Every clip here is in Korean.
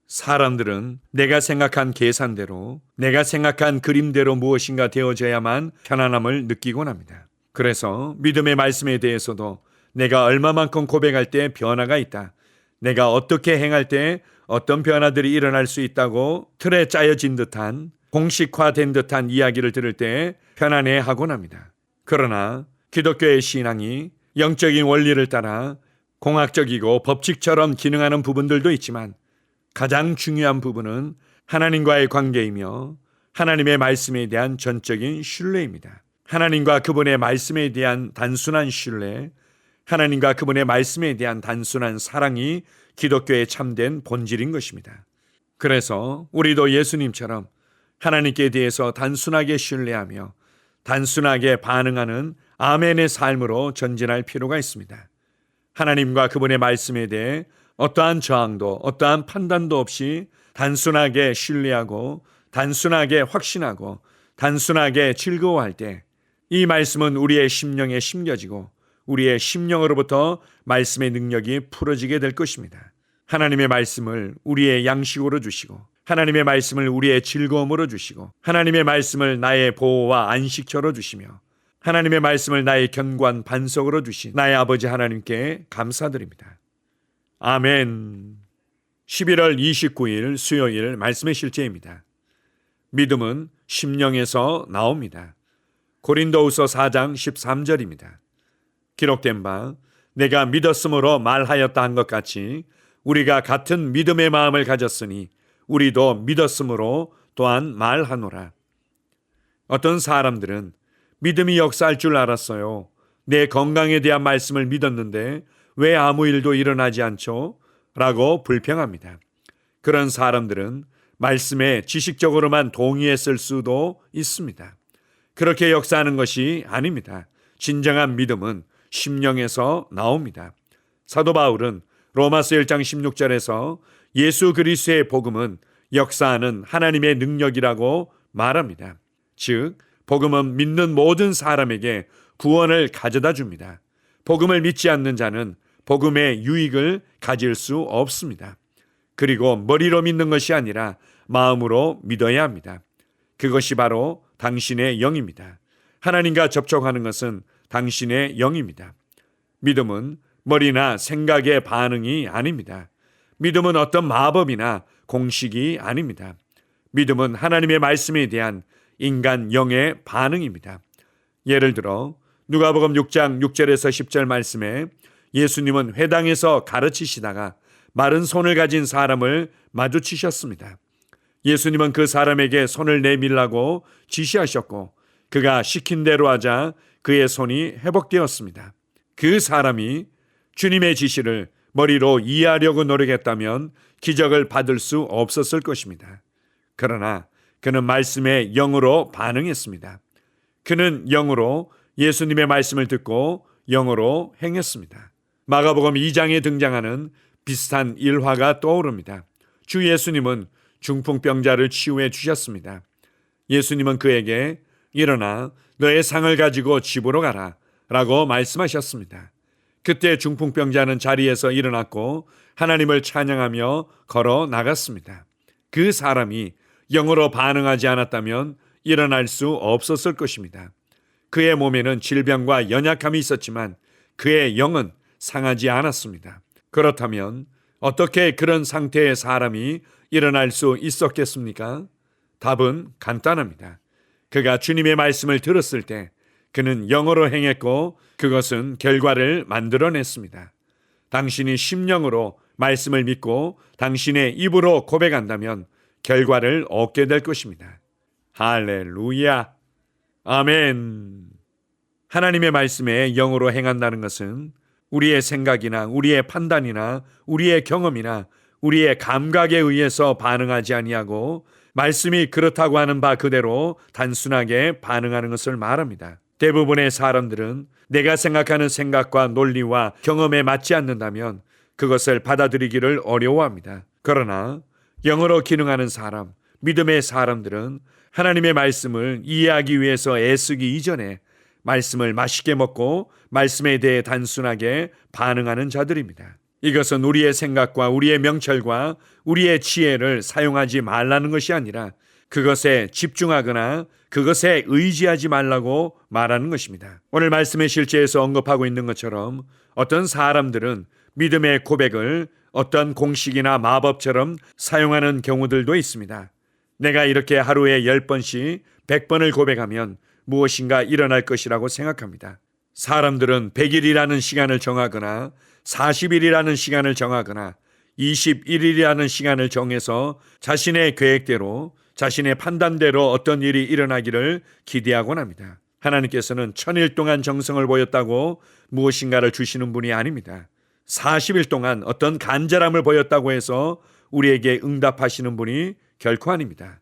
사람들은 내가 생각한 계산대로, 내가 생각한 그림대로 무엇인가 되어져야만 편안함을 느끼곤 합니다. 그래서 믿음의 말씀에 대해서도 내가 얼마만큼 고백할 때 변화가 있다, 내가 어떻게 행할 때 어떤 변화들이 일어날 수 있다고 틀에 짜여진 듯한, 공식화된 듯한 이야기를 들을 때 편안해하곤 합니다. 그러나 기독교의 신앙이 영적인 원리를 따라 공학적이고 법칙처럼 기능하는 부분들도 있지만, 가장 중요한 부분은 하나님과의 관계이며 하나님의 말씀에 대한 전적인 신뢰입니다. 하나님과 그분의 말씀에 대한 단순한 신뢰, 하나님과 그분의 말씀에 대한 단순한 사랑이 기독교의 참된 본질인 것입니다. 그래서 우리도 예수님처럼 하나님께 대해서 단순하게 신뢰하며 단순하게 반응하는 아멘의 삶으로 전진할 필요가 있습니다. 하나님과 그분의 말씀에 대해 어떠한 저항도 어떠한 판단도 없이 단순하게 신뢰하고 단순하게 확신하고 단순하게 즐거워할 때, 이 말씀은 우리의 심령에 심겨지고 우리의 심령으로부터 말씀의 능력이 풀어지게 될 것입니다. 하나님의 말씀을 우리의 양식으로 주시고, 하나님의 말씀을 우리의 즐거움으로 주시고, 하나님의 말씀을 나의 보호와 안식처로 주시며, 하나님의 말씀을 나의 견고한 반석으로 주신 나의 아버지 하나님께 감사드립니다. 아멘. 11월 29일 수요일 말씀의 실제입니다. 믿음은 심령에서 나옵니다. 고린도후서 4장 13절입니다. 기록된 바 내가 믿었으므로 말하였다 한 것 같이 우리가 같은 믿음의 마음을 가졌으니 우리도 믿었으므로 또한 말하노라. 어떤 사람들은 믿음이 역사할 줄 알았어요, 내 건강에 대한 말씀을 믿었는데 왜 아무 일도 일어나지 않죠? 라고 불평합니다. 그런 사람들은 말씀에 지식적으로만 동의했을 수도 있습니다. 그렇게 역사하는 것이 아닙니다. 진정한 믿음은 심령에서 나옵니다. 사도 바울은 로마서 1장 16절에서 예수 그리스도의 복음은 역사하는 하나님의 능력이라고 말합니다. 즉, 복음은 믿는 모든 사람에게 구원을 가져다 줍니다. 복음을 믿지 않는 자는 복음의 유익을 가질 수 없습니다. 그리고 머리로 믿는 것이 아니라 마음으로 믿어야 합니다. 그것이 바로 당신의 영입니다. 하나님과 접촉하는 것은 당신의 영입니다. 믿음은 머리나 생각의 반응이 아닙니다. 믿음은 어떤 마법이나 공식이 아닙니다. 믿음은 하나님의 말씀에 대한 인간 영의 반응입니다. 예를 들어 누가복음 6장 6절에서 10절 말씀에 예수님은 회당에서 가르치시다가 마른 손을 가진 사람을 마주치셨습니다. 예수님은 그 사람에게 손을 내밀라고 지시하셨고 그가 시킨 대로 하자 그의 손이 회복되었습니다. 그 사람이 주님의 지시를 머리로 이해하려고 노력했다면 기적을 받을 수 없었을 것입니다. 그러나 그는 말씀에 영으로 반응했습니다. 그는 영으로 예수님의 말씀을 듣고 영으로 행했습니다. 마가복음 2장에 등장하는 비슷한 일화가 떠오릅니다. 주 예수님은 중풍병자를 치유해 주셨습니다. 예수님은 그에게 일어나 너의 상을 가지고 집으로 가라 라고 말씀하셨습니다. 그때 중풍병자는 자리에서 일어났고 하나님을 찬양하며 걸어 나갔습니다. 그 사람이 영으로 반응하지 않았다면 일어날 수 없었을 것입니다. 그의 몸에는 질병과 연약함이 있었지만 그의 영은 상하지 않았습니다. 그렇다면 어떻게 그런 상태의 사람이 일어날 수 있었겠습니까? 답은 간단합니다. 그가 주님의 말씀을 들었을 때 그는 영으로 행했고 그것은 결과를 만들어냈습니다. 당신이 심령으로 말씀을 믿고 당신의 입으로 고백한다면 결과를 얻게 될 것입니다. 할렐루야. 아멘. 하나님의 말씀에 영으로 행한다는 것은 우리의 생각이나 우리의 판단이나 우리의 경험이나 우리의 감각에 의해서 반응하지 아니하고 말씀이 그렇다고 하는 바 그대로 단순하게 반응하는 것을 말합니다. 대부분의 사람들은 내가 생각하는 생각과 논리와 경험에 맞지 않는다면 그것을 받아들이기를 어려워합니다. 그러나 영으로 기능하는 사람, 믿음의 사람들은 하나님의 말씀을 이해하기 위해서 애쓰기 이전에 말씀을 맛있게 먹고 말씀에 대해 단순하게 반응하는 자들입니다. 이것은 우리의 생각과 우리의 명철과 우리의 지혜를 사용하지 말라는 것이 아니라 그것에 집중하거나 그것에 의지하지 말라고 말하는 것입니다. 오늘 말씀의 실제에서 언급하고 있는 것처럼 어떤 사람들은 믿음의 고백을 어떤 공식이나 마법처럼 사용하는 경우들도 있습니다. 내가 이렇게 하루에 10번씩 100번을 고백하면 무엇인가 일어날 것이라고 생각합니다. 사람들은 100일이라는 시간을 정하거나 40일이라는 시간을 정하거나 21일이라는 시간을 정해서 자신의 계획대로 자신의 판단대로 어떤 일이 일어나기를 기대하곤 합니다. 하나님께서는 1000일 동안 정성을 보였다고 무엇인가를 주시는 분이 아닙니다. 40일 동안 어떤 간절함을 보였다고 해서 우리에게 응답하시는 분이 결코 아닙니다.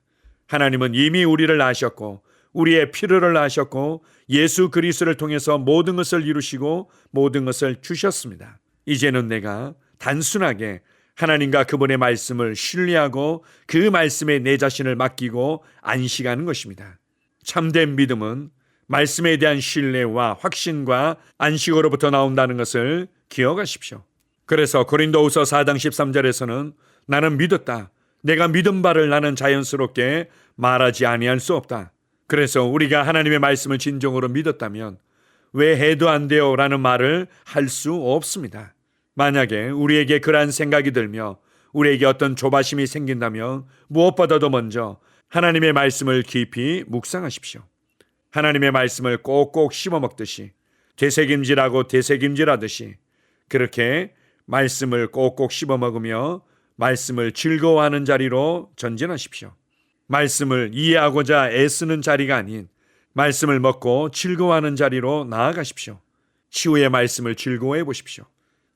하나님은 이미 우리를 아셨고 우리의 필요를 아셨고 예수 그리스도를 통해서 모든 것을 이루시고 모든 것을 주셨습니다. 이제는 내가 단순하게 하나님과 그분의 말씀을 신뢰하고 그 말씀에 내 자신을 맡기고 안식하는 것입니다. 참된 믿음은 말씀에 대한 신뢰와 확신과 안식으로부터 나온다는 것을 기억하십시오. 그래서 고린도후서 4장 13절에서는 나는 믿었다. 내가 믿은 바를 나는 자연스럽게 말하지 아니할 수 없다. 그래서 우리가 하나님의 말씀을 진정으로 믿었다면 왜 해도 안 돼요? 라는 말을 할 수 없습니다. 만약에 우리에게 그러한 생각이 들며 우리에게 어떤 조바심이 생긴다면 무엇보다도 먼저 하나님의 말씀을 깊이 묵상하십시오. 하나님의 말씀을 꼭꼭 씹어 먹듯이 되새김질하고 되새김질하듯이 그렇게 말씀을 꼭꼭 씹어 먹으며 말씀을 즐거워하는 자리로 전진하십시오. 말씀을 이해하고자 애쓰는 자리가 아닌 말씀을 먹고 즐거워하는 자리로 나아가십시오. 치유의 말씀을 즐거워해 보십시오.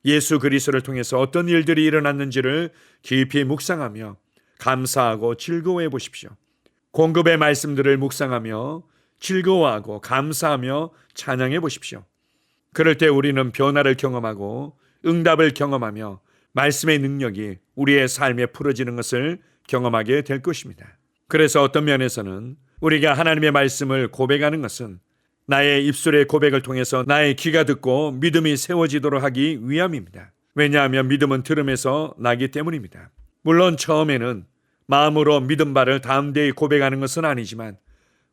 예수 그리스도를 통해서 어떤 일들이 일어났는지를 깊이 묵상하며 감사하고 즐거워해 보십시오. 공급의 말씀들을 묵상하며 즐거워하고 감사하며 찬양해 보십시오. 그럴 때 우리는 변화를 경험하고 응답을 경험하며 말씀의 능력이 우리의 삶에 풀어지는 것을 경험하게 될 것입니다. 그래서 어떤 면에서는 우리가 하나님의 말씀을 고백하는 것은 나의 입술의 고백을 통해서 나의 귀가 듣고 믿음이 세워지도록 하기 위함입니다. 왜냐하면 믿음은 들음에서 나기 때문입니다. 물론 처음에는 마음으로 믿은 바를 담대히 고백하는 것은 아니지만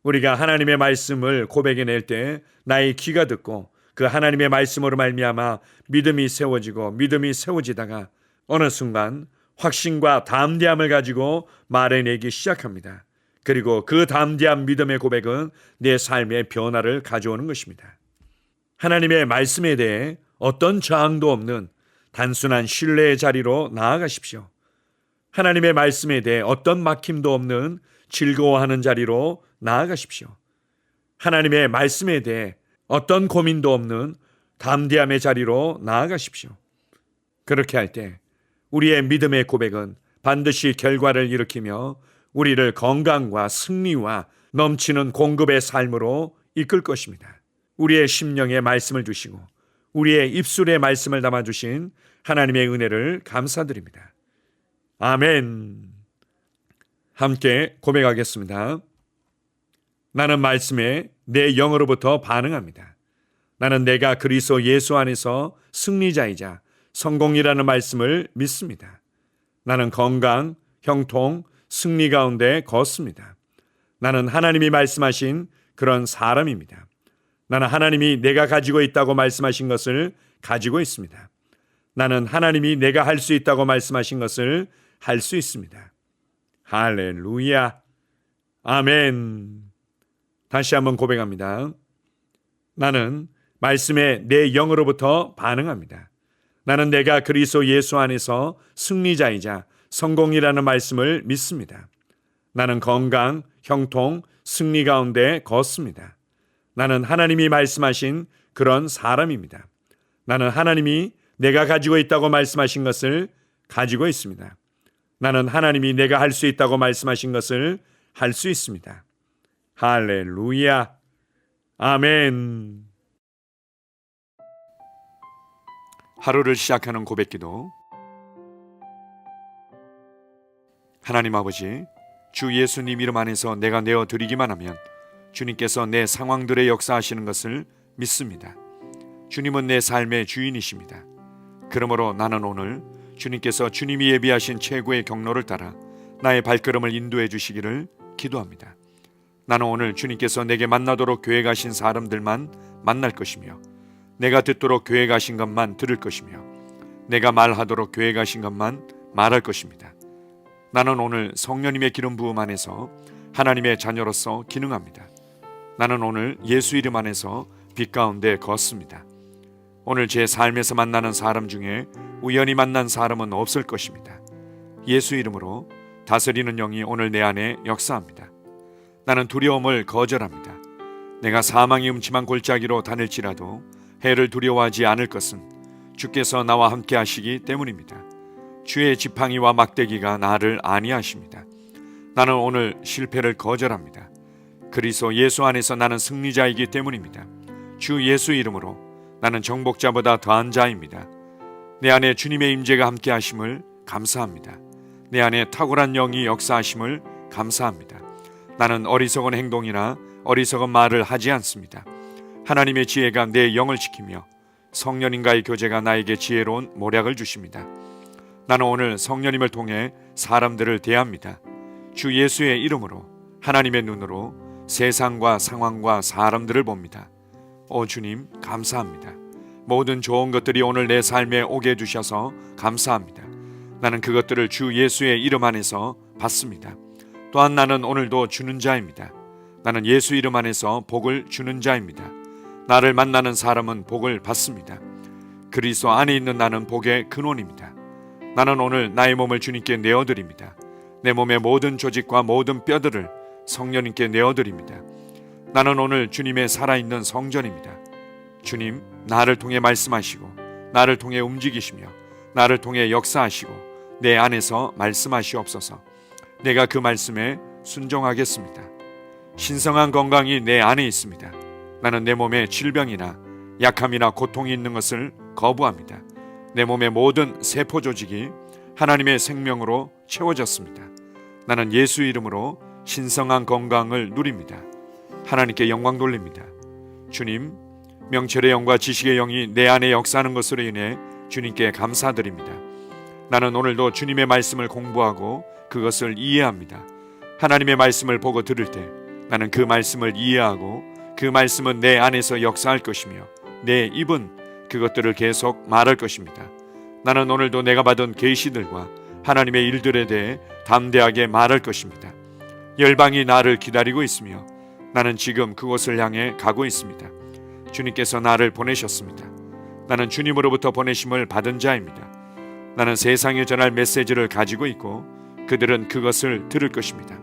우리가 하나님의 말씀을 고백해낼 때 나의 귀가 듣고 그 하나님의 말씀으로 말미암아 믿음이 세워지고 믿음이 세워지다가 어느 순간 확신과 담대함을 가지고 말해내기 시작합니다. 그리고 그 담대한 믿음의 고백은 내 삶의 변화를 가져오는 것입니다. 하나님의 말씀에 대해 어떤 저항도 없는 단순한 신뢰의 자리로 나아가십시오. 하나님의 말씀에 대해 어떤 막힘도 없는 즐거워하는 자리로 나아가십시오. 하나님의 말씀에 대해 어떤 고민도 없는 담대함의 자리로 나아가십시오. 그렇게 할 때 우리의 믿음의 고백은 반드시 결과를 일으키며 우리를 건강과 승리와 넘치는 공급의 삶으로 이끌 것입니다. 우리의 심령에 말씀을 주시고 우리의 입술에 말씀을 담아주신 하나님의 은혜를 감사드립니다. 아멘. 함께 고백하겠습니다. 나는 말씀에 내 영으로부터 반응합니다. 나는 내가 그리스도 예수 안에서 승리자이자 성공이라는 말씀을 믿습니다. 나는 건강, 형통, 승리 가운데 걷습니다. 나는 하나님이 말씀하신 그런 사람입니다. 나는 하나님이 내가 가지고 있다고 말씀하신 것을 가지고 있습니다. 나는 하나님이 내가 할 수 있다고 말씀하신 것을 할 수 있습니다. 할렐루야. 아멘. 다시 한번 고백합니다. 나는 말씀에 내 영으로부터 반응합니다. 나는 내가 그리스도 예수 안에서 승리자이자 성공이라는 말씀을 믿습니다. 나는 건강, 형통, 승리 가운데 걷습니다. 나는 하나님이 말씀하신 그런 사람입니다. 나는 하나님이 내가 가지고 있다고 말씀하신 것을 가지고 있습니다. 나는 하나님이 내가 할 수 있다고 말씀하신 것을 할 수 있습니다. 할렐루야. 아멘. 하루를 시작하는 고백기도. 하나님 아버지, 주 예수님 이름 안에서 내가 내어 드리기만 하면 주님께서 내 상황들의 역사하시는 것을 믿습니다. 주님은 내 삶의 주인이십니다. 그러므로 나는 오늘 주님께서 주님이 예비하신 최고의 경로를 따라 나의 발걸음을 인도해 주시기를 기도합니다. 나는 오늘 주님께서 내게 만나도록 교회 가신 사람들만 만날 것이며, 내가 듣도록 교회 가신 것만 들을 것이며, 내가 말하도록 교회 가신 것만 말할 것입니다. 나는 오늘 성령님의 기름 부음 안에서 하나님의 자녀로서 기능합니다. 나는 오늘 예수 이름 안에서 빛 가운데 걷습니다. 오늘 제 삶에서 만나는 사람 중에 우연히 만난 사람은 없을 것입니다. 예수 이름으로 다스리는 영이 오늘 내 안에 역사합니다. 나는 두려움을 거절합니다. 내가 사망의 음침한 골짜기로 다닐지라도 해를 두려워하지 않을 것은 주께서 나와 함께 하시기 때문입니다. 주의 지팡이와 막대기가 나를 안위하십니다. 나는 오늘 실패를 거절합니다. 그리스도 예수 안에서 나는 승리자이기 때문입니다. 주 예수 이름으로 나는 정복자보다 더한 자입니다. 내 안에 주님의 임재가 함께 하심을 감사합니다. 내 안에 탁월한 영이 역사하심을 감사합니다. 나는 어리석은 행동이나 어리석은 말을 하지 않습니다. 하나님의 지혜가 내 영을 지키며 성령님과의 교제가 나에게 지혜로운 모략을 주십니다. 나는 오늘 성령님을 통해 사람들을 대합니다. 주 예수의 이름으로 하나님의 눈으로 세상과 상황과 사람들을 봅니다. 오 주님, 감사합니다. 모든 좋은 것들이 오늘 내 삶에 오게 해주셔서 감사합니다. 나는 그것들을 주 예수의 이름 안에서 받습니다. 또한 나는 오늘도 주는 자입니다. 나는 예수 이름 안에서 복을 주는 자입니다. 나를 만나는 사람은 복을 받습니다. 그리스도 안에 있는 나는 복의 근원입니다. 나는 오늘 나의 몸을 주님께 내어드립니다. 내 몸의 모든 조직과 모든 뼈들을 성령님께 내어드립니다. 나는 오늘 주님의 살아있는 성전입니다. 주님, 나를 통해 말씀하시고 나를 통해 움직이시며 나를 통해 역사하시고 내 안에서 말씀하시옵소서. 내가 그 말씀에 순종하겠습니다. 신성한 건강이 내 안에 있습니다. 나는 내 몸에 질병이나 약함이나 고통이 있는 것을 거부합니다. 내 몸의 모든 세포 조직이 하나님의 생명으로 채워졌습니다. 나는 예수 이름으로 신성한 건강을 누립니다. 하나님께 영광 돌립니다. 주님, 명철의 영과 지식의 영이 내 안에 역사하는 것으로 인해 주님께 감사드립니다. 나는 오늘도 주님의 말씀을 공부하고 그것을 이해합니다. 하나님의 말씀을 보고 들을 때 나는 그 말씀을 이해하고 그 말씀은 내 안에서 역사할 것이며 내 입은 그것들을 계속 말할 것입니다. 나는 오늘도 내가 받은 계시들과 하나님의 일들에 대해 담대하게 말할 것입니다. 열방이 나를 기다리고 있으며 나는 지금 그곳을 향해 가고 있습니다. 주님께서 나를 보내셨습니다. 나는 주님으로부터 보내심을 받은 자입니다. 나는 세상에 전할 메시지를 가지고 있고 그들은 그것을 들을 것입니다.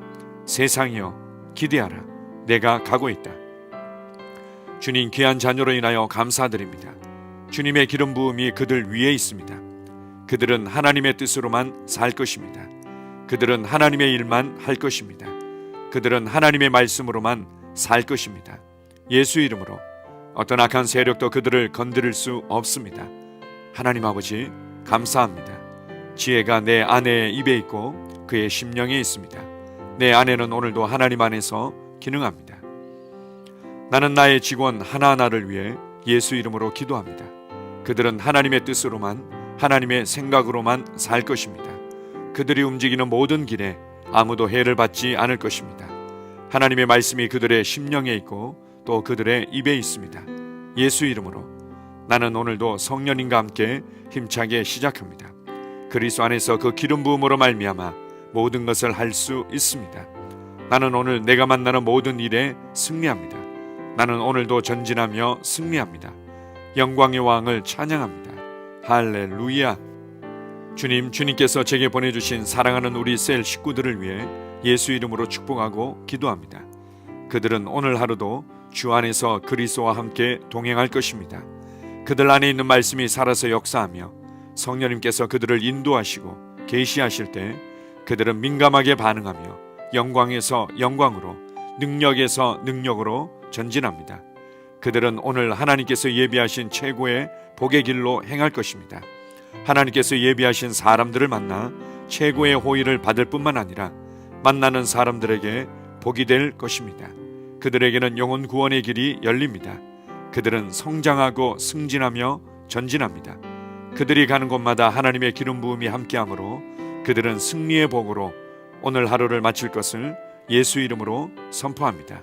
세상이여 기대하라. 내가 가고 있다. 주님 귀한 자녀로 인하여 감사드립니다. 주님의 기름 부음이 그들 위에 있습니다. 그들은 하나님의 뜻으로만 살 것입니다. 그들은 하나님의 일만 할 것입니다. 그들은 하나님의 말씀으로만 살 것입니다. 예수 이름으로 어떤 악한 세력도 그들을 건드릴 수 없습니다. 하나님 아버지 감사합니다. 지혜가 내 아내의 입에 있고 그의 심령에 있습니다. 내 아내는 오늘도 하나님 안에서 기능합니다. 나는 나의 직원 하나하나를 위해 예수 이름으로 기도합니다. 그들은 하나님의 뜻으로만 하나님의 생각으로만 살 것입니다. 그들이 움직이는 모든 길에 아무도 해를 받지 않을 것입니다. 하나님의 말씀이 그들의 심령에 있고 또 그들의 입에 있습니다. 예수 이름으로 나는 오늘도 성령님과 함께 힘차게 시작합니다. 그리스도 안에서 그 기름 부음으로 말미암아 모든 것을 할 수 있습니다. 나는 오늘 내가 만나는 모든 일에 승리합니다. 나는 오늘도 전진하며 승리합니다. 영광의 왕을 찬양합니다. 할렐루야. 주님께서 제게 보내주신 사랑하는 우리 셀 식구들을 위해 예수 이름으로 축복하고 기도합니다. 그들은 오늘 하루도 주 안에서 그리스도와 함께 동행할 것입니다. 그들 안에 있는 말씀이 살아서 역사하며 성령님께서 그들을 인도하시고 계시하실 때 그들은 민감하게 반응하며 영광에서 영광으로 능력에서 능력으로 전진합니다. 그들은 오늘 하나님께서 예비하신 최고의 복의 길로 행할 것입니다. 하나님께서 예비하신 사람들을 만나 최고의 호의를 받을 뿐만 아니라 만나는 사람들에게 복이 될 것입니다. 그들에게는 영혼 구원의 길이 열립니다. 그들은 성장하고 승진하며 전진합니다. 그들이 가는 곳마다 하나님의 기름 부음이 함께하므로 그들은 승리의 복으로 오늘 하루를 마칠 것을 예수 이름으로 선포합니다.